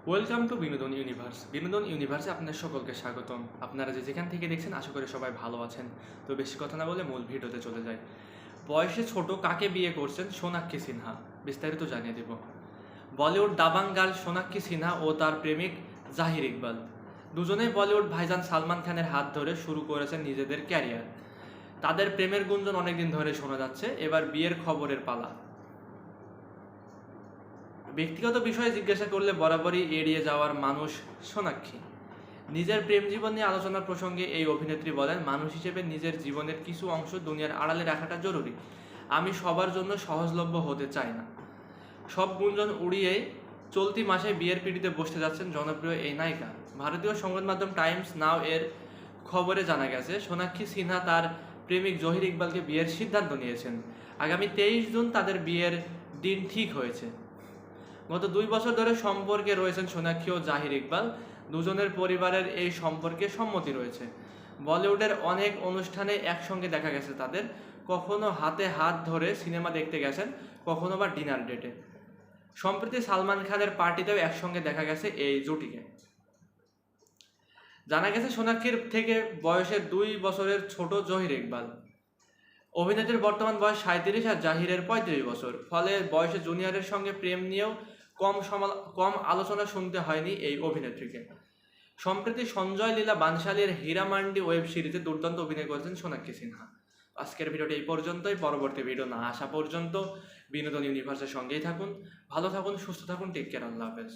Welcome to বিনোদন universe. বিনোদন ইউনিভার্সে আপনাদের সকলকে স্বাগতম। আপনারা যেখান থেকে দেখছেন আশা করি সবাই ভালো আছেন। তো বেশি কথা না বলে মূল ভিডিওতে চলে যাই। বয়সে ছোট কাকে বিয়ে করছেন সোনাক্ষী সিনহা, বিস্তারিত জানিয়ে দেব। বলিউড দাবাং গার্ল সোনাক্ষী সিনহা ও তার প্রেমিক জাহির ইকবাল দুজনেই বলিউড ভাইজান সালমান খানের হাত ধরে শুরু করেছেন নিজেদের ক্যারিয়ার। তাদের প্রেমের গুঞ্জন অনেকদিন ধরে শোনা যাচ্ছে, এবার বিয়ের খবরের পালা। ব্যক্তিগত বিষয়ে জিজ্ঞাসা করলে বরাবরই এড়িয়ে যাওয়ার মানুষ সোনাক্ষী। নিজের প্রেম জীবন নিয়ে আলোচনার প্রসঙ্গে এই অভিনেত্রী বলেন, মানুষ হিসেবে নিজের জীবনের কিছু অংশ দুনিয়ার আড়ালে রাখাটা জরুরি। আমি সবার জন্য সহজলভ্য হতে চাই না। সব গুঞ্জন উড়িয়ে চলতি মাসে বিয়ের পিঁড়িতে বসতে যাচ্ছেন জনপ্রিয় এই নায়িকা। ভারতীয় সংবাদ মাধ্যম টাইমস নাও এর খবরে জানা গেছে, সোনাক্ষী সিনহা তার প্রেমিক জহির ইকবালকে বিয়ের সিদ্ধান্ত নিয়েছেন। আগামী 23 জুন তাদের বিয়ের দিন ঠিক হয়েছে। গত 2 বছর ধরে সম্পর্কে রয়েছেন সোনাক্ষী ও জাহির ইকবাল। দুজনের পরিবারের এই সম্পর্কে সম্মতি রয়েছে। বলিউডের অনেক অনুষ্ঠানে একসঙ্গে দেখা গেছে তাদের। কখনো হাতে হাত ধরে সিনেমা দেখতে গেছেন, কখনো বা ডিনার ডেটে। সম্প্রতি সালমান খানের পার্টিতেও একসঙ্গে দেখা গেছে এই জুটিকে। জানা গেছে সোনাক্ষীর থেকে বয়সে 2 বছরের ছোট জহির ইকবাল। অভিনেত্রীর বর্তমান বয়স 37 আর জাহিরের 35 বছর। ফলে বয়সে জুনিয়রের সঙ্গে প্রেম নিয়েও কম আলোচনা শুনতে হয়নি এই অভিনেত্রীকে। সম্প্রতি সঞ্জয় লীলা বানশালীর হীরামান্ডি ওয়েব সিরিজে দুর্দান্ত অভিনয় করেছেন সোনাক্ষী সিনহা। আজকের ভিডিওটি এই পর্যন্তই। পরবর্তী ভিডিও না আসা পর্যন্ত বিনোদন ইউনিভার্সের সঙ্গেই থাকুন। ভালো থাকুন, সুস্থ থাকুন। Take care. আল্লাহ হাফেজ।